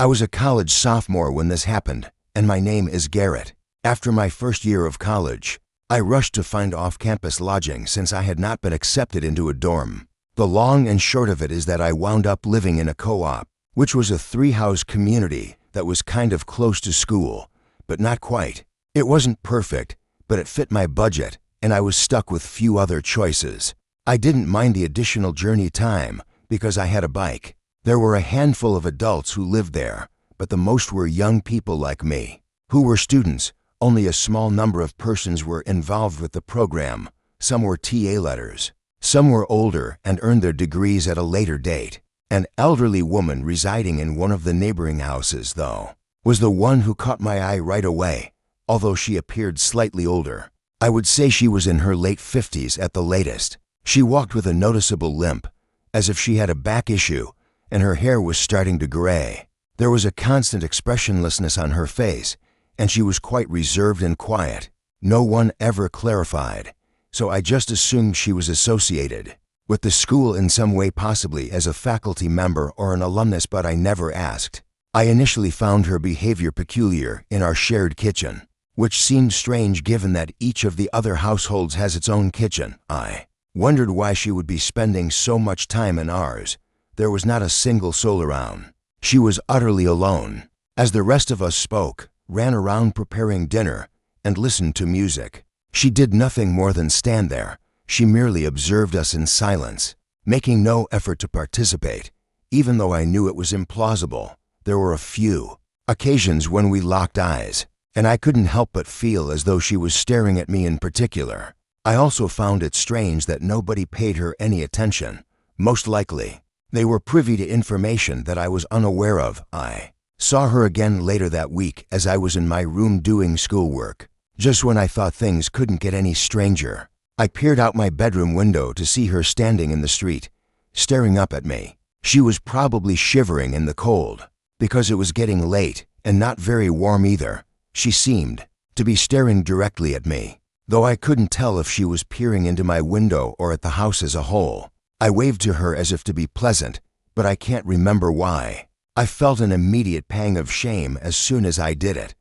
I was a college sophomore when this happened, and my name is Garrett. After my first year of college, I rushed to find off-campus lodging since I had not been accepted into a dorm. The long and short of it is that I wound up living in a co-op, which was a 3-house community that was kind of close to school, but not quite. It wasn't perfect, but it fit my budget, and I was stuck with few other choices. I didn't mind the additional journey time because I had a bike. There were a handful of adults who lived there, but the most were young people like me, who were students. Only a small number of persons were involved with the program. Some were TA letters. Some were older and earned their degrees at a later date. An elderly woman residing in one of the neighboring houses, though, was the one who caught my eye right away, although she appeared slightly older. I would say she was in her late 50s at the latest. She walked with a noticeable limp, as if she had a back issue, and her hair was starting to gray. There was a constant expressionlessness on her face, and she was quite reserved and quiet. No one ever clarified, so I just assumed she was associated with the school in some way, possibly as a faculty member or an alumnus, but I never asked. I initially found her behavior peculiar in our shared kitchen, which seemed strange given that each of the other households has its own kitchen. I wondered why she would be spending so much time in ours. There was not a single soul around. She was utterly alone. As the rest of us spoke, ran around preparing dinner, and listened to music, she did nothing more than stand there. She merely observed us in silence, making no effort to participate, even though I knew it was implausible. There were a few occasions when we locked eyes, and I couldn't help but feel as though she was staring at me in particular. I also found it strange that nobody paid her any attention. Most likely, they were privy to information that I was unaware of. I saw her again later that week as I was in my room doing schoolwork. Just when I thought things couldn't get any stranger, I peered out my bedroom window to see her standing in the street, staring up at me. She was probably shivering in the cold, because it was getting late and not very warm either. She seemed to be staring directly at me, though I couldn't tell if she was peering into my window or at the house as a whole. I waved to her as if to be pleasant, but I can't remember why. I felt an immediate pang of shame as soon as I did it.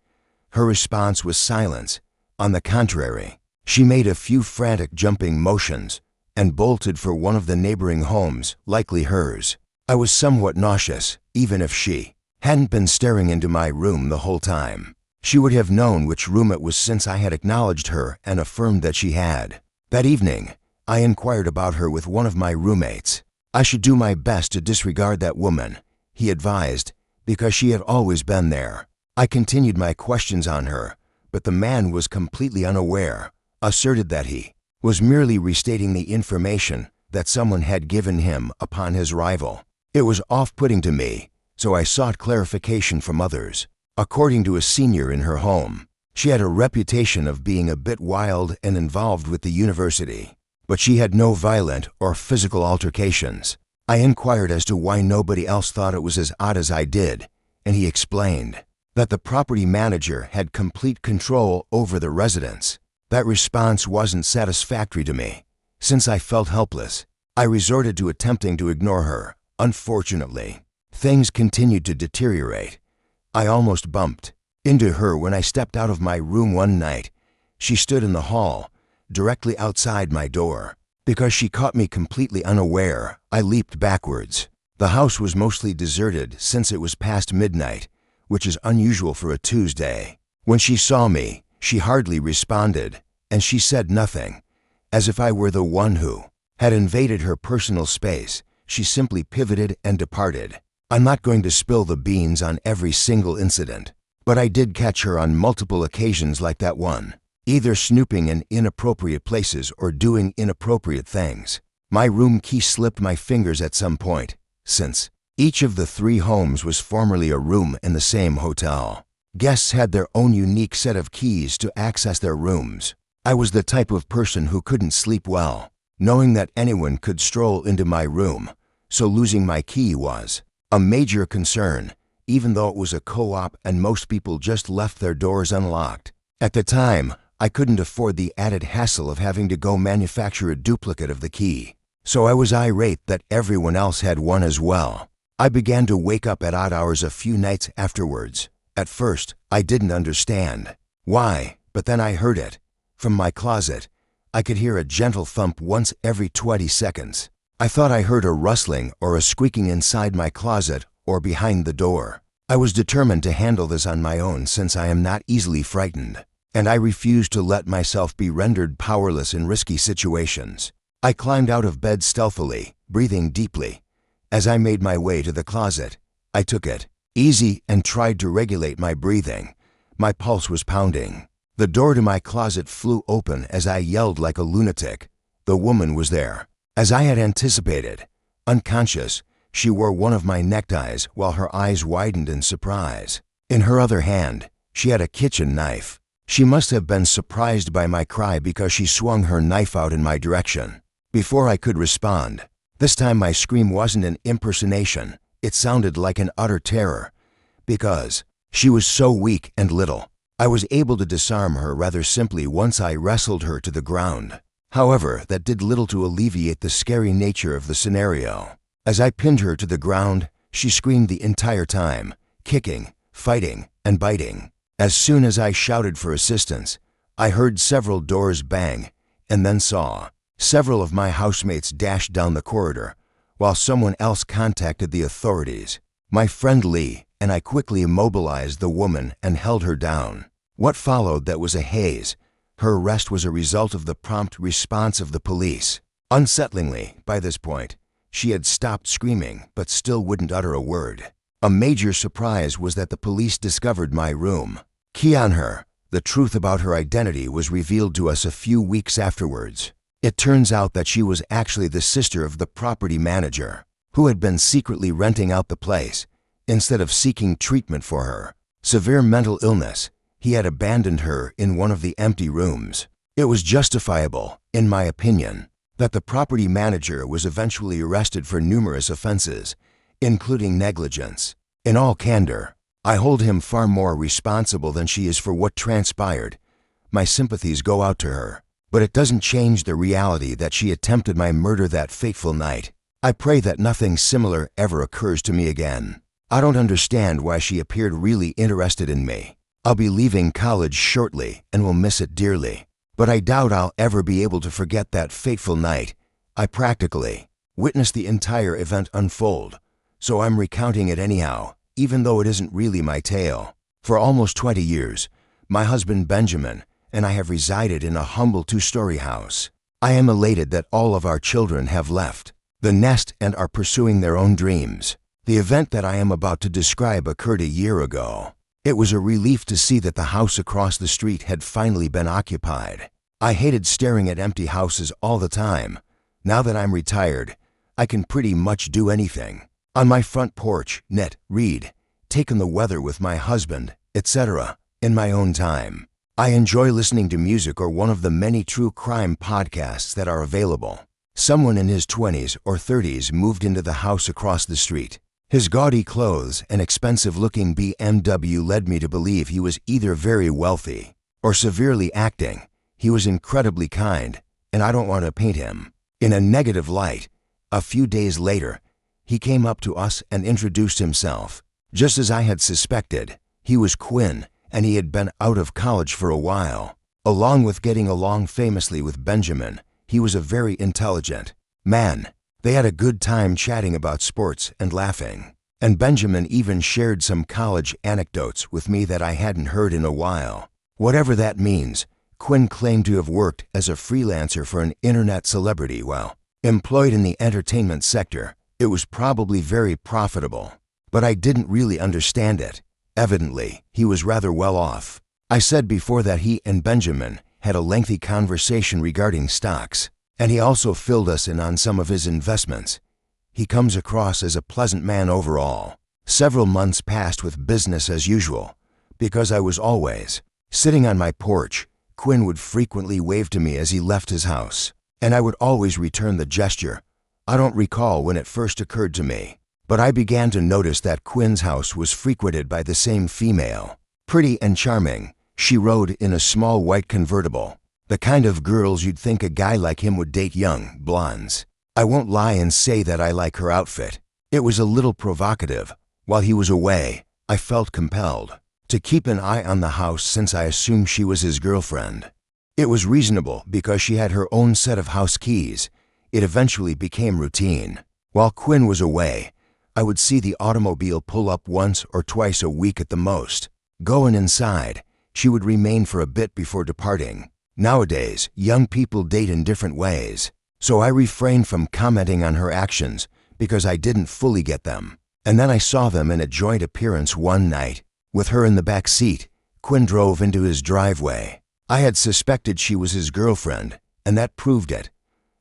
Her response was silence. On the contrary, she made a few frantic jumping motions and bolted for one of the neighboring homes, likely hers. I was somewhat nauseous, even if she hadn't been staring into my room the whole time. She would have known which room it was since I had acknowledged her and affirmed that she had. That evening, I inquired about her with one of my roommates. I should do my best to disregard that woman, he advised, because she had always been there. I continued my questions on her, but the man was completely unaware, asserted that he was merely restating the information that someone had given him upon his arrival. It was off-putting to me, so I sought clarification from others. According to a senior in her home, she had a reputation of being a bit wild and involved with the university, but she had no violent or physical altercations. I inquired as to why nobody else thought it was as odd as I did, and he explained that the property manager had complete control over the residence. That response wasn't satisfactory to me. Since I felt helpless, I resorted to attempting to ignore her. Unfortunately, things continued to deteriorate. I almost bumped into her when I stepped out of my room one night. She stood in the hall, directly outside my door. Because she caught me completely unaware, I leaped backwards. The house was mostly deserted since it was past midnight, which is unusual for a Tuesday. When she saw me, she hardly responded, and she said nothing, as if I were the one who had invaded her personal space. She simply pivoted and departed. I'm not going to spill the beans on every single incident, but I did catch her on multiple occasions like that one, either snooping in inappropriate places or doing inappropriate things. My room key slipped my fingers at some point, since each of the 3 homes was formerly a room in the same hotel. Guests had their own unique set of keys to access their rooms. I was the type of person who couldn't sleep well, knowing that anyone could stroll into my room, so losing my key was a major concern, even though it was a co-op and most people just left their doors unlocked. At the time, I couldn't afford the added hassle of having to go manufacture a duplicate of the key, so I was irate that everyone else had one as well. I began to wake up at odd hours a few nights afterwards. At first, I didn't understand why, but then I heard it. From my closet, I could hear a gentle thump once every 20 seconds. I thought I heard a rustling or a squeaking inside my closet or behind the door. I was determined to handle this on my own since I am not easily frightened, and I refused to let myself be rendered powerless in risky situations. I climbed out of bed stealthily, breathing deeply. As I made my way to the closet, I took it easy and tried to regulate my breathing. My pulse was pounding. The door to my closet flew open as I yelled like a lunatic. The woman was there. As I had anticipated, unconscious, she wore one of my neckties while her eyes widened in surprise. In her other hand, she had a kitchen knife. She must have been surprised by my cry because she swung her knife out in my direction. Before I could respond, this time my scream wasn't an impersonation. It sounded like an utter terror. Because she was so weak and little, I was able to disarm her rather simply once I wrestled her to the ground. However, that did little to alleviate the scary nature of the scenario. As I pinned her to the ground, she screamed the entire time, kicking, fighting, and biting. As soon as I shouted for assistance, I heard several doors bang and then saw several of my housemates dash down the corridor, while someone else contacted the authorities. My friend Lee and I quickly immobilized the woman and held her down. What followed that was a haze. Her arrest was a result of the prompt response of the police. Unsettlingly, by this point, she had stopped screaming but still wouldn't utter a word. A major surprise was that the police discovered my room key on her. The truth about her identity was revealed to us a few weeks afterwards. It turns out that she was actually the sister of the property manager, who had been secretly renting out the place instead of seeking treatment for her severe mental illness. He had abandoned her in one of the empty rooms. It was justifiable, in my opinion, that the property manager was eventually arrested for numerous offenses, including negligence. In all candor, I hold him far more responsible than she is for what transpired. My sympathies go out to her, but it doesn't change the reality that she attempted my murder that fateful night. I pray that nothing similar ever occurs to me again. I don't understand why she appeared really interested in me. I'll be leaving college shortly and will miss it dearly, but I doubt I'll ever be able to forget that fateful night. I practically witnessed the entire event unfold, so I'm recounting it anyhow, even though it isn't really my tale. For almost 20 years, my husband Benjamin and I have resided in a humble 2-story house. I am elated that all of our children have left the nest and are pursuing their own dreams. The event that I am about to describe occurred a year ago. It was a relief to see that the house across the street had finally been occupied. I hated staring at empty houses all the time. Now that I'm retired, I can pretty much do anything. On my front porch, knit, read, take in the weather with my husband, etc. in my own time. I enjoy listening to music or one of the many true crime podcasts that are available. Someone in his 20s or 30s moved into the house across the street. His gaudy clothes and expensive-looking BMW led me to believe he was either very wealthy or severely acting. He was incredibly kind, and I don't want to paint him in a negative light. A few days later, he came up to us and introduced himself. Just as I had suspected, he was Quinn, and he had been out of college for a while. Along with getting along famously with Benjamin, he was a very intelligent man. They had a good time chatting about sports and laughing, and Benjamin even shared some college anecdotes with me that I hadn't heard in a while. Whatever that means, Quinn claimed to have worked as a freelancer for an internet celebrity while employed in the entertainment sector. It was probably very profitable, but I didn't really understand it. Evidently, he was rather well off. I said before that he and Benjamin had a lengthy conversation regarding stocks, and he also filled us in on some of his investments. He comes across as a pleasant man overall. Several months passed with business as usual. Because I was always sitting on my porch, Quinn would frequently wave to me as he left his house, and I would always return the gesture. I don't recall when it first occurred to me, but I began to notice that Quinn's house was frequented by the same female. Pretty and charming, she rode in a small white convertible. The kind of girls you'd think a guy like him would date, young blondes. I won't lie and say that I like her outfit. It was a little provocative. While he was away, I felt compelled to keep an eye on the house since I assumed she was his girlfriend. It was reasonable because she had her own set of house keys. It eventually became routine. While Quinn was away, I would see the automobile pull up once or twice a week at the most. Going inside, she would remain for a bit before departing. Nowadays, young people date in different ways, so I refrained from commenting on her actions because I didn't fully get them. And then I saw them in a joint appearance one night. With her in the back seat, Quinn drove into his driveway. I had suspected she was his girlfriend, and that proved it.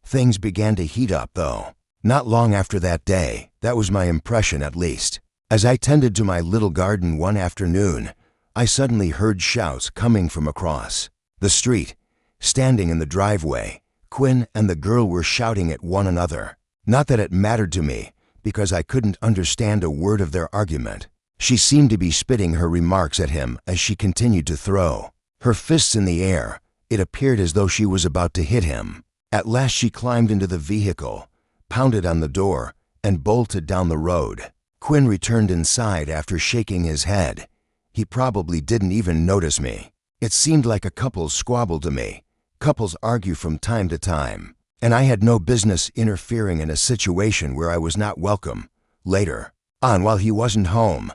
Things began to heat up, though. Not long after that day, that was my impression at least. As I tended to my little garden one afternoon, I suddenly heard shouts coming from across the street. Standing in the driveway, Quinn and the girl were shouting at one another. Not that it mattered to me, because I couldn't understand a word of their argument. She seemed to be spitting her remarks at him as she continued to throw her fists in the air. It appeared as though she was about to hit him. At last she climbed into the vehicle, pounded on the door, and bolted down the road. Quinn returned inside after shaking his head. He probably didn't even notice me. It seemed like a couple squabbled to me. Couples argue from time to time, and I had no business interfering in a situation where I was not welcome. Later on, while he wasn't home,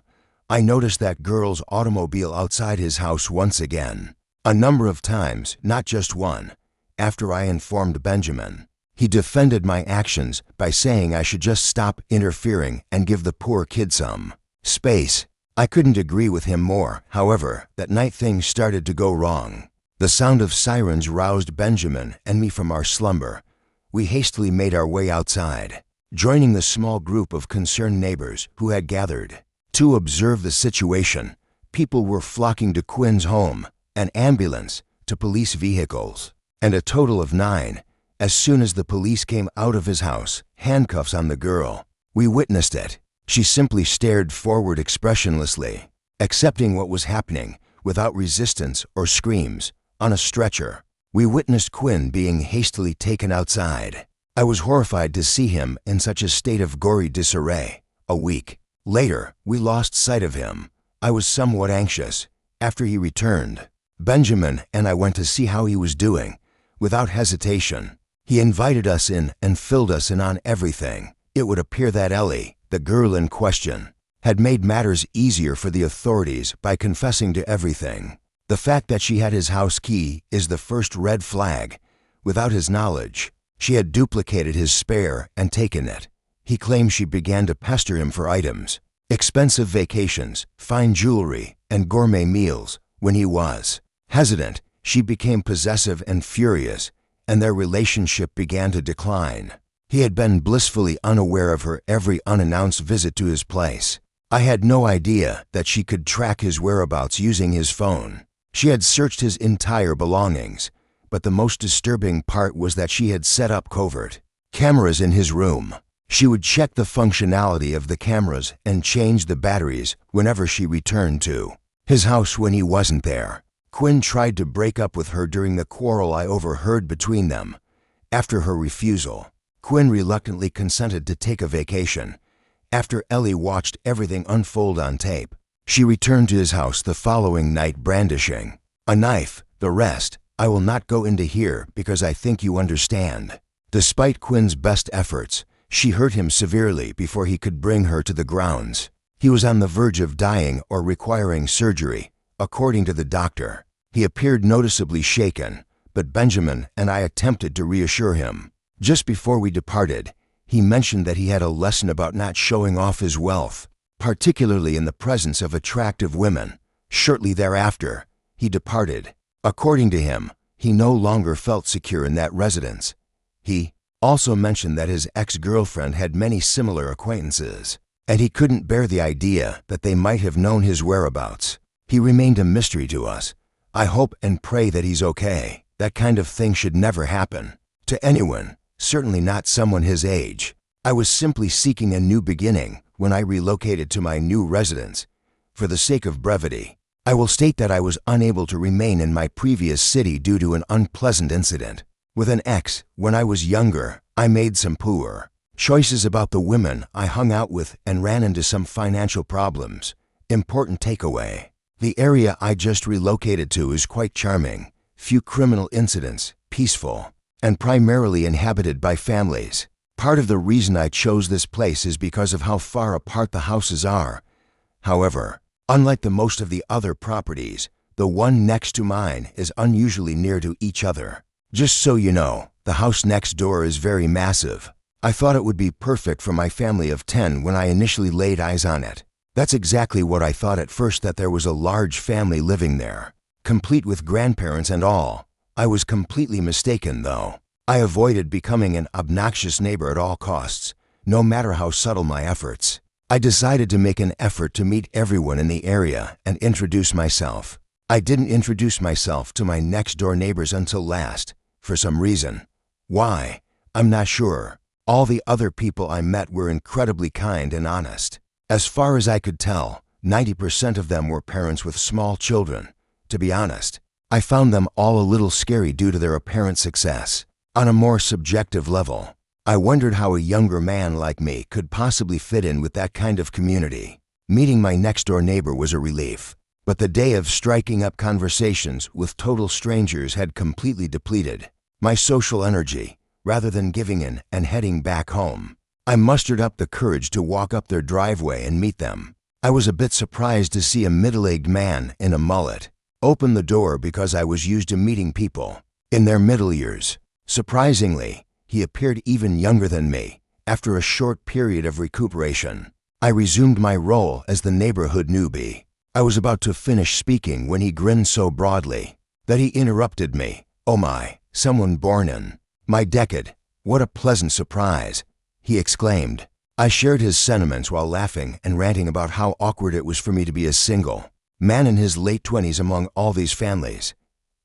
I noticed that girl's automobile outside his house once again. A number of times, not just one. After I informed Benjamin, he defended my actions by saying I should just stop interfering and give the poor kid some space. I couldn't agree with him more. However, that night things started to go wrong. The sound of sirens roused Benjamin and me from our slumber. We hastily made our way outside, joining the small group of concerned neighbors who had gathered to observe the situation. People were flocking to Quinn's home, an ambulance, to police vehicles, and a total of 9. As soon as the police came out of his house, handcuffs on the girl. We witnessed it. She simply stared forward expressionlessly, accepting what was happening without resistance or screams. On a stretcher, we witnessed Quinn being hastily taken outside. I was horrified to see him in such a state of gory disarray. A week later, we lost sight of him. I was somewhat anxious. After he returned, Benjamin and I went to see how he was doing. Without hesitation, he invited us in and filled us in on everything. It would appear that Ellie, the girl in question, had made matters easier for the authorities by confessing to everything. The fact that she had his house key is the first red flag. Without his knowledge, she had duplicated his spare and taken it. He claimed she began to pester him for items, expensive vacations, fine jewelry, and gourmet meals. When he was hesitant, she became possessive and furious, and their relationship began to decline. He had been blissfully unaware of her every unannounced visit to his place. I had no idea that she could track his whereabouts using his phone. She had searched his entire belongings, but the most disturbing part was that she had set up covert cameras in his room. She would check the functionality of the cameras and change the batteries whenever she returned to his house when he wasn't there. Quinn tried to break up with her during the quarrel I overheard between them. After her refusal, Quinn reluctantly consented to take a vacation. After Ellie watched everything unfold on tape, she returned to his house the following night brandishing a knife. The rest, I will not go into here because I think you understand. Despite Quinn's best efforts, she hurt him severely before he could bring her to the grounds. He was on the verge of dying or requiring surgery, according to the doctor. He appeared noticeably shaken, but Benjamin and I attempted to reassure him. Just before we departed, he mentioned that he had a lesson about not showing off his wealth, particularly in the presence of attractive women. Shortly thereafter, he departed. According to him, he no longer felt secure in that residence. He also mentioned that his ex-girlfriend had many similar acquaintances, and he couldn't bear the idea that they might have known his whereabouts. He remained a mystery to us. I hope and pray that he's okay. That kind of thing should never happen to anyone, certainly not someone his age. I was simply seeking a new beginning when I relocated to my new residence. For the sake of brevity, I will state that I was unable to remain in my previous city due to an unpleasant incident with an ex. When I was younger, I made some poor Choices about the women I hung out with and ran into some financial problems. Important takeaway. The area I just relocated to is quite charming. Few criminal incidents, peaceful, and primarily inhabited by families. Part of the reason I chose this place is because of how far apart the houses are. However, unlike the most of the other properties, the one next to mine is unusually near to each other. Just so you know, the house next door is very massive. I thought it would be perfect for my family of 10 when I initially laid eyes on it. That's exactly what I thought at first, that there was a large family living there, complete with grandparents and all. I was completely mistaken, though. I avoided becoming an obnoxious neighbor at all costs, no matter how subtle my efforts. I decided to make an effort to meet everyone in the area and introduce myself. I didn't introduce myself to my next-door neighbors until last, for some reason. Why? I'm not sure. All the other people I met were incredibly kind and honest. As far as I could tell, 90% of them were parents with small children. To be honest, I found them all a little scary due to their apparent success. On a more subjective level, I wondered how a younger man like me could possibly fit in with that kind of community. Meeting my next-door neighbor was a relief, but the day of striking up conversations with total strangers had completely depleted my social energy. Rather than giving in and heading back home, I mustered up the courage to walk up their driveway and meet them. I was a bit surprised to see a middle-aged man in a mullet open the door because I was used to meeting people in their middle years. Surprisingly, he appeared even younger than me. After a short period of recuperation, I resumed my role as the neighborhood newbie. I was about to finish speaking when he grinned so broadly that he interrupted me. "Oh my, someone born in my decade. What a pleasant surprise," he exclaimed. I shared his sentiments while laughing and ranting about how awkward it was for me to be a single man in his late 20s among all these families.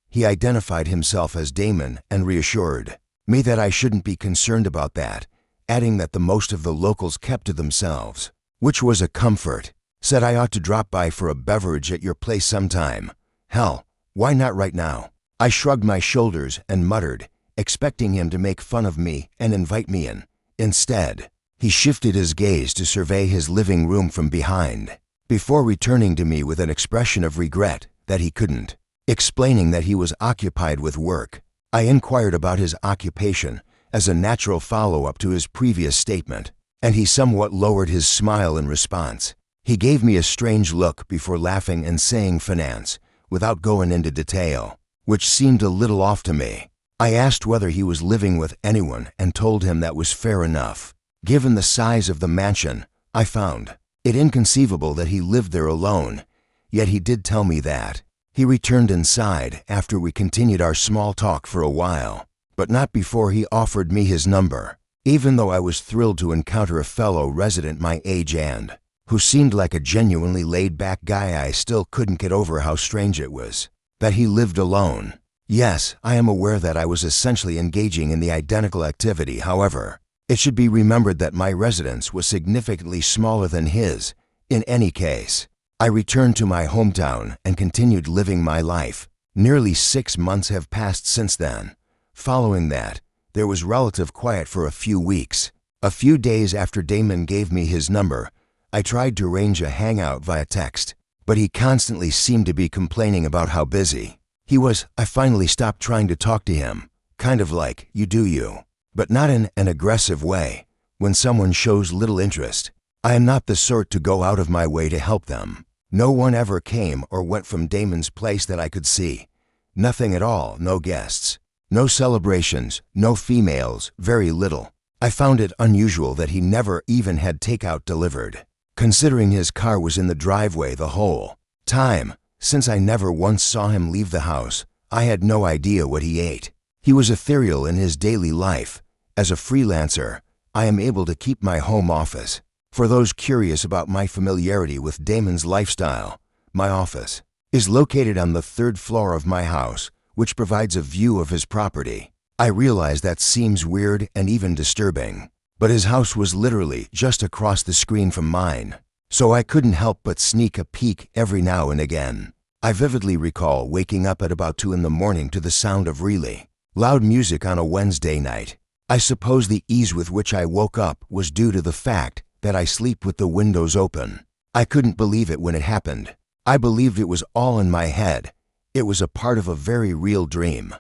He identified himself as Damon and reassured me that I shouldn't be concerned about that, adding that the most of the locals kept to themselves, which was a comfort. Said I ought to drop by for a beverage at your place sometime. Hell, why not right now? I shrugged my shoulders and muttered, expecting him to make fun of me and invite me in. Instead, he shifted his gaze to survey his living room from behind, before returning to me with an expression of regret that he couldn't. Explaining that he was occupied with work, I inquired about his occupation as a natural follow-up to his previous statement, and he somewhat lowered his smile in response. He gave me a strange look before laughing and saying finance, without going into detail, which seemed a little off to me. I asked whether he was living with anyone and told him that was fair enough. Given the size of the mansion, I found it inconceivable that he lived there alone, yet he did tell me that. He returned inside after we continued our small talk for a while, but not before he offered me his number. Even though I was thrilled to encounter a fellow resident my age and who seemed like a genuinely laid-back guy, I still couldn't get over how strange it was that he lived alone. Yes, I am aware that I was essentially engaging in the identical activity. However, it should be remembered that my residence was significantly smaller than his. In any case, I returned to my hometown and continued living my life. Nearly 6 months have passed since then. Following that, there was relative quiet for a few weeks. A few days after Damon gave me his number, I tried to arrange a hangout via text, but he constantly seemed to be complaining about how busy he was. I finally stopped trying to talk to him, kind of like, you do you, but not in an aggressive way. When someone shows little interest, I am not the sort to go out of my way to help them. No one ever came or went from Damon's place that I could see. Nothing at all, no guests, no celebrations, no females, very little. I found it unusual that he never even had takeout delivered, considering his car was in the driveway the whole time. Since I never once saw him leave the house, I had no idea what he ate. He was ethereal in his daily life. As a freelancer, I am able to keep my home office. For those curious about my familiarity with Damon's lifestyle, my office is located on the 3rd floor of my house, which provides a view of his property. I realize that seems weird and even disturbing, but his house was literally just across the screen from mine, so I couldn't help but sneak a peek every now and again. I vividly recall waking up at about 2 in the morning to the sound of really loud music on a Wednesday night. I suppose the ease with which I woke up was due to the fact that I sleep with the windows open. I couldn't believe it when it happened. I believed it was all in my head. It was a part of a very real dream.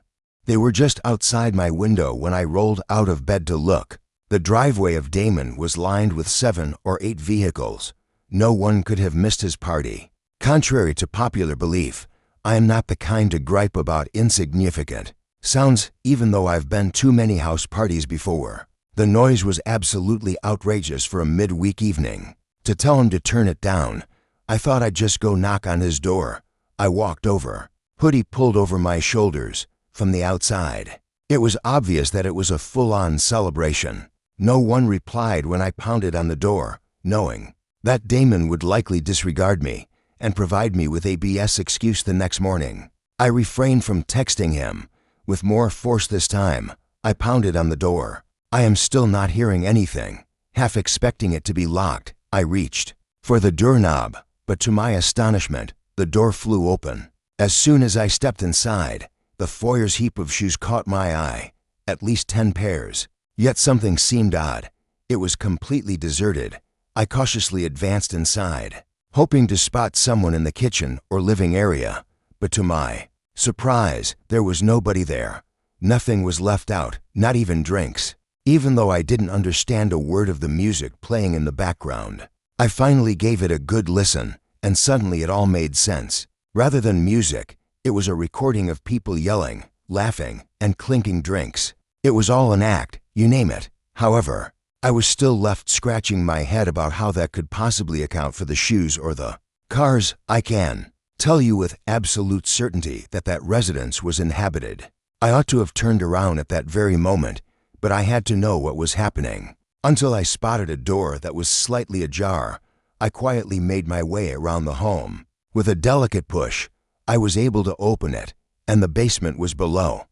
They were just outside my window when I rolled out of bed to look. The driveway of Damon was lined with 7 or 8 vehicles. No one could have missed his party. Contrary to popular belief, I am not the kind to gripe about insignificant sounds, even though I've been to many house parties before. The noise was absolutely outrageous for a midweek evening. To tell him to turn it down, I thought I'd just go knock on his door. I walked over. Hoodie pulled over my shoulders from the outside. It was obvious that it was a full-on celebration. No one replied when I pounded on the door, knowing that Damon would likely disregard me and provide me with a BS excuse the next morning. I refrained from texting him. With more force this time, I pounded on the door. I am still not hearing anything. Half expecting it to be locked, I reached for the doorknob, but to my astonishment, the door flew open. As soon as I stepped inside, the foyer's heap of shoes caught my eye, at least 10 pairs. Yet something seemed odd. It was completely deserted. I cautiously advanced inside, hoping to spot someone in the kitchen or living area, but to my surprise, there was nobody there. Nothing was left out, not even drinks. Even though I didn't understand a word of the music playing in the background, I finally gave it a good listen, and suddenly it all made sense. Rather than music, it was a recording of people yelling, laughing, and clinking drinks. It was all an act, you name it. However, I was still left scratching my head about how that could possibly account for the shoes or the cars. I can tell you with absolute certainty that that residence was inhabited. I ought to have turned around at that very moment, but I had to know what was happening. Until I spotted a door that was slightly ajar, I quietly made my way around the home. With a delicate push, I was able to open it, and the basement was below.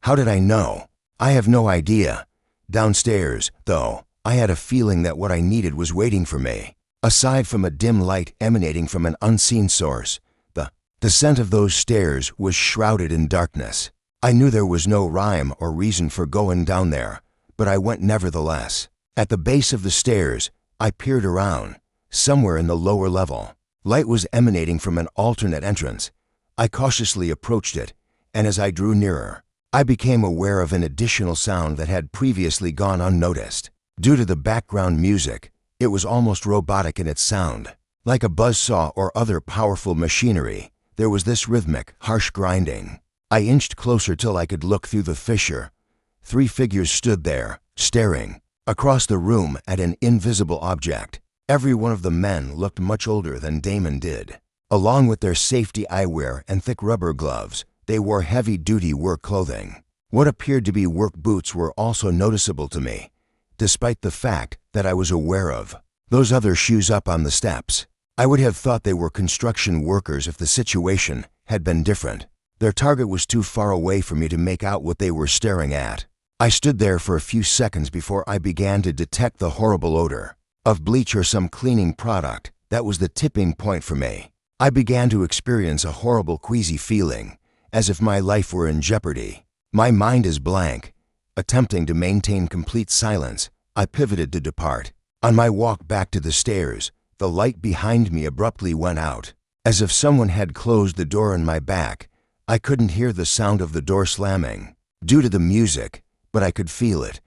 How did I know? I have no idea. Downstairs, though, I had a feeling that what I needed was waiting for me. Aside from a dim light emanating from an unseen source, the descent of those stairs was shrouded in darkness. I knew there was no rhyme or reason for going down there, but I went nevertheless. At the base of the stairs, I peered around. Somewhere in the lower level, light was emanating from an alternate entrance. I cautiously approached it, and as I drew nearer, I became aware of an additional sound that had previously gone unnoticed. Due to the background music, it was almost robotic in its sound. Like a buzzsaw or other powerful machinery, there was this rhythmic, harsh grinding. I inched closer till I could look through the fissure. 3 figures stood there, staring across the room at an invisible object. Every one of the men looked much older than Damon did. Along with their safety eyewear and thick rubber gloves, they wore heavy-duty work clothing. What appeared to be work boots were also noticeable to me, despite the fact that I was aware of those other shoes up on the steps. I would have thought they were construction workers if the situation had been different. Their target was too far away for me to make out what they were staring at. I stood there for a few seconds before I began to detect the horrible odor of bleach or some cleaning product. That was the tipping point for me. I began to experience a horrible queasy feeling, as if my life were in jeopardy. My mind is blank. Attempting to maintain complete silence, I pivoted to depart. On my walk back to the stairs, the light behind me abruptly went out. As if someone had closed the door in my back, I couldn't hear the sound of the door slamming due to the music, but I could feel it.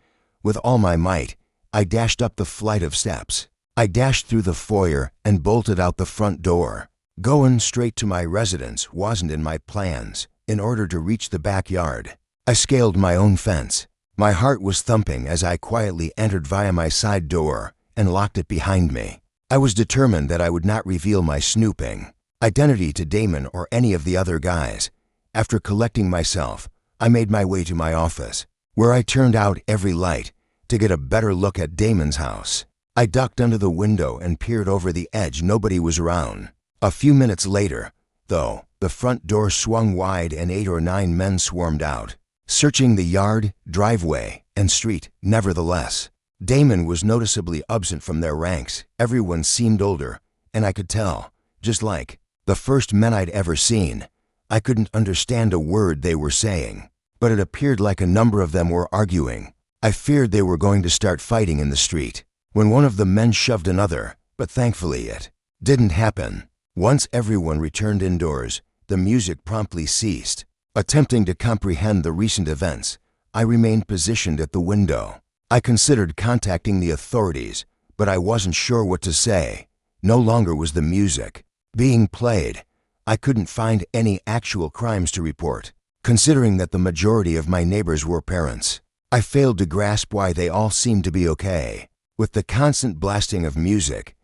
With all my might, I dashed up the flight of steps. I dashed through the foyer and bolted out the front door. Going straight to my residence wasn't in my plans. In order to reach the backyard, I scaled my own fence. My heart was thumping as I quietly entered via my side door and locked it behind me. I was determined that I would not reveal my snooping identity to Damon or any of the other guys. After collecting myself, I made my way to my office, where I turned out every light to get a better look at Damon's house. I ducked under the window and peered over the edge. Nobody was around. A few minutes later, though, the front door swung wide and 8 or 9 men swarmed out, searching the yard, driveway, and street. Nevertheless, Damon was noticeably absent from their ranks. Everyone seemed older, and I could tell, just like the first men I'd ever seen. I couldn't understand a word they were saying, but it appeared like a number of them were arguing I feared they were going to start fighting in the street when one of the men shoved another, but thankfully it didn't happen. Once everyone returned indoors, the music promptly ceased. Attempting to comprehend the recent events, I remained positioned at the window. I considered contacting the authorities, but I wasn't sure what to say. No longer was the music being played. I couldn't find any actual crimes to report, considering that the majority of my neighbors were parents. I failed to grasp why they all seemed to be okay. With the constant blasting of music,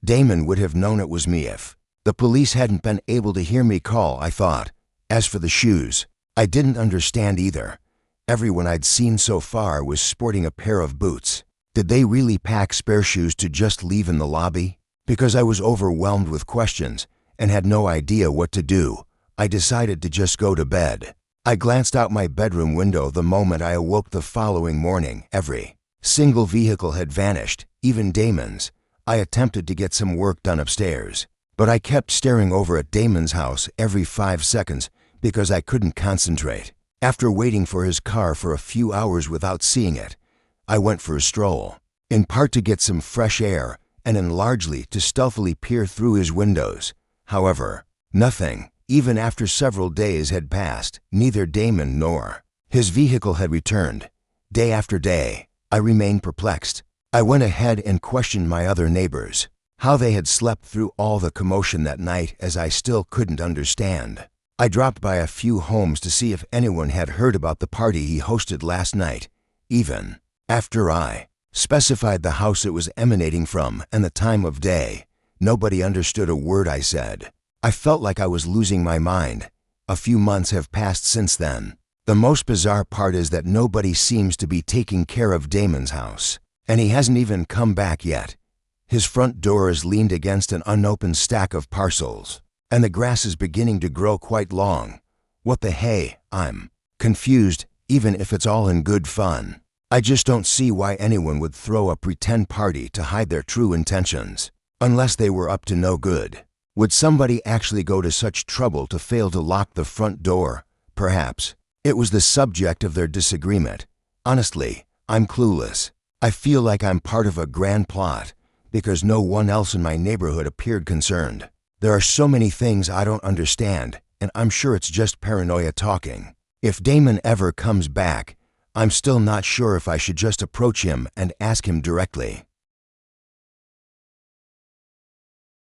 Damon would have known it was me if the police hadn't been able to hear me call, I thought. As for the shoes, I didn't understand either. Everyone I'd seen so far was sporting a pair of boots. Did they really pack spare shoes to just leave in the lobby? Because I was overwhelmed with questions and had no idea what to do, I decided to just go to bed. I glanced out my bedroom window the moment I awoke the following morning. Every single vehicle had vanished, even Damon's. I attempted to get some work done upstairs, but I kept staring over at Damon's house every 5 seconds because I couldn't concentrate. After waiting for his car for a few hours without seeing it, I went for a stroll, in part to get some fresh air and in largely to stealthily peer through his windows. However, nothing. Even after several days had passed, neither Damon nor his vehicle had returned. Day after day, I remained perplexed. I went ahead and questioned my other neighbors, how they had slept through all the commotion that night, as I still couldn't understand. I dropped by a few homes to see if anyone had heard about the party he hosted last night. Even after I specified the house it was emanating from and the time of day, nobody understood a word I said. I felt like I was losing my mind. A few months have passed since then. The most bizarre part is that nobody seems to be taking care of Damon's house, and he hasn't even come back yet. His front door is leaned against an unopened stack of parcels, and the grass is beginning to grow quite long. What the hey? I'm confused, even if it's all in good fun. I just don't see why anyone would throw a pretend party to hide their true intentions, unless they were up to no good. Would somebody actually go to such trouble to fail to lock the front door? Perhaps it was the subject of their disagreement. Honestly, I'm clueless. I feel like I'm part of a grand plot because no one else in my neighborhood appeared concerned. There are so many things I don't understand, and I'm sure it's just paranoia talking. If Damon ever comes back, I'm still not sure if I should just approach him and ask him directly.